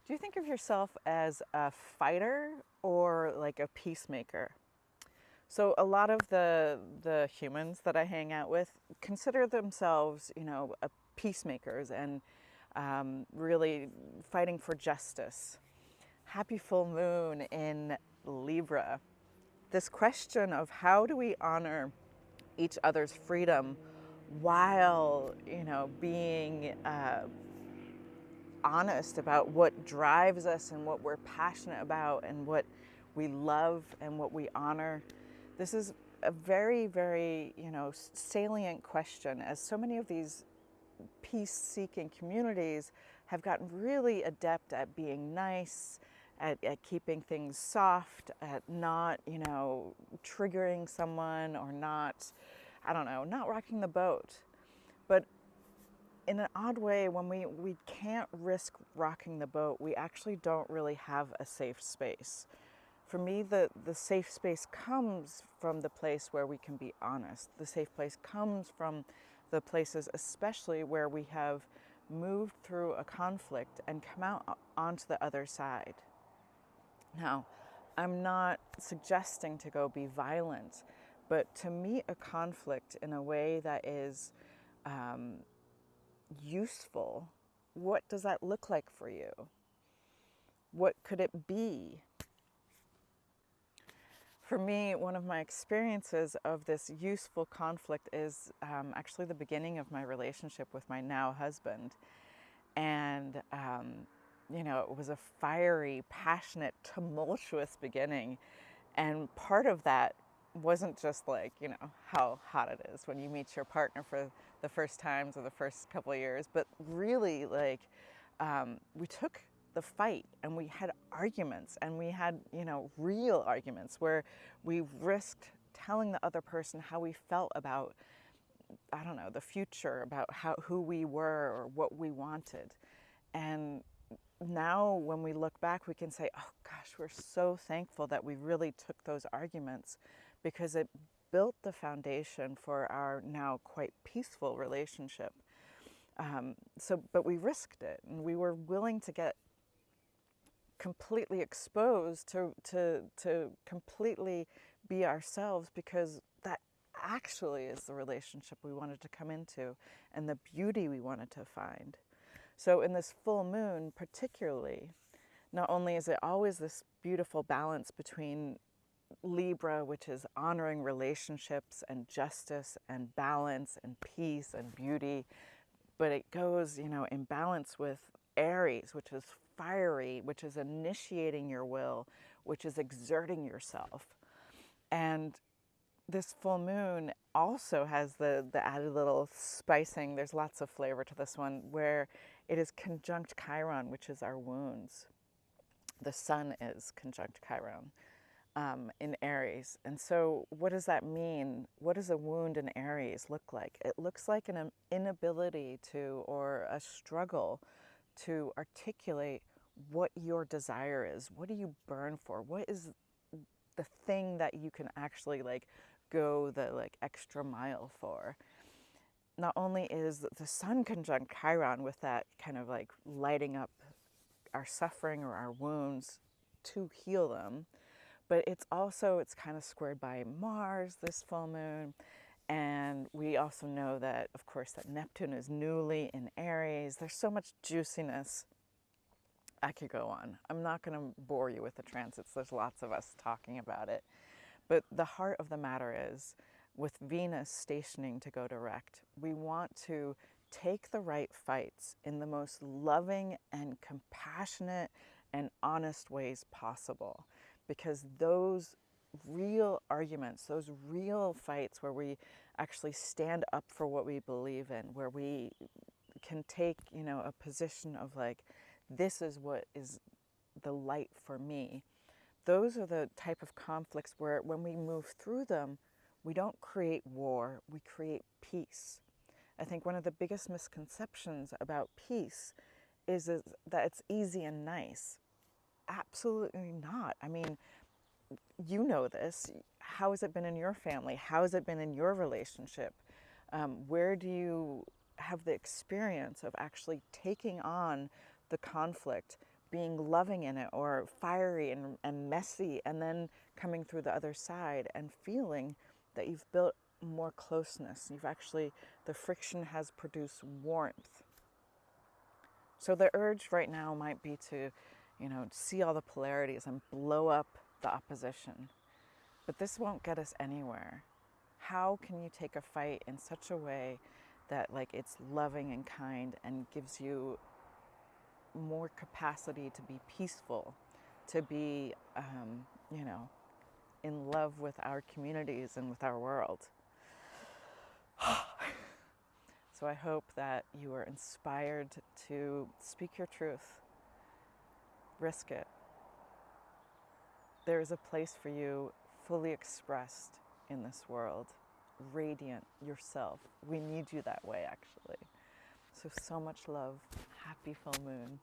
Do you think of yourself as a fighter or like a peacemaker? So a lot of the humans that I hang out with consider themselves, peacemakers and really fighting for justice. Happy full moon in Libra. This question of how do we honor each other's freedom while being honest about what drives us and what we're passionate about and what we love and what we honor. This is a very, very, salient question, as so many of these peace-seeking communities have gotten really adept at being nice, at keeping things soft, at not, triggering someone or not, I don't know, not rocking the boat. But in an odd way, when we can't risk rocking the boat, we actually don't really have a safe space. For me, the safe space comes from the place where we can be honest. The safe place comes from the places, especially where we have moved through a conflict and come out onto the other side. Now, I'm not suggesting to go be violent, but to meet a conflict in a way that is useful, what does that look like for you? What could it be? For me, one of my experiences of this useful conflict is actually the beginning of my relationship with my now husband. And, it was a fiery, passionate, tumultuous beginning. And part of that wasn't just like, how hot it is when you meet your partner for the first times or the first couple of years, but really like we took the fight and we had arguments and we had, real arguments where we risked telling the other person how we felt about, I don't know, the future, about who we were or what we wanted. And now when we look back, we can say, oh gosh, we're so thankful that we really took those arguments, because it built the foundation for our now quite peaceful relationship. But we risked it, and we were willing to get completely exposed to completely be ourselves, because that actually is the relationship we wanted to come into and the beauty we wanted to find. So in this full moon particularly, not only is it always this beautiful balance between Libra, which is honoring relationships and justice and balance and peace and beauty, but it goes, in balance with Aries, which is fiery, which is initiating your will, which is exerting yourself. And this full moon also has the added little spicing. There's lots of flavor to this one, where it is conjunct Chiron, which is our wounds. The sun is conjunct Chiron in Aries. And so what does that mean? What does a wound in Aries look like? It looks like an inability to, or a struggle to articulate what your desire is. What do you burn for? What is the thing that you can actually go the extra mile for? Not only is the sun conjunct Chiron with that kind of lighting up our suffering or our wounds to heal them, but it's kind of squared by Mars this full moon. And we also know that, of course, that Neptune is newly in Aries. There's so much juiciness. I could go on. I'm not going to bore you with the transits. There's lots of us talking about it. But the heart of the matter is, with Venus stationing to go direct, we want to take the right fights in the most loving and compassionate and honest ways possible. Because those real arguments, those real fights where we actually stand up for what we believe in, where we can take, a position of this is what is the light for me. Those are the type of conflicts where when we move through them, we don't create war, we create peace. I think one of the biggest misconceptions about peace is that it's easy and nice. Absolutely not. I mean, you know this. How has it been in your family? How has it been in your relationship? Where do you have the experience of actually taking on the conflict, being loving in it, or fiery and messy, and then coming through the other side and feeling that you've built more closeness. You've actually, the friction has produced warmth. So the urge right now might be to, see all the polarities and blow up the opposition. But this won't get us anywhere. How can you take a fight in such a way that it's loving and kind and gives you more capacity to be peaceful, to be, in love with our communities and with our world? So I hope that you are inspired to speak your truth. Risk it. There is a place for you fully expressed in this world. Radiant yourself. We need you that way, actually. So much love. Happy full moon.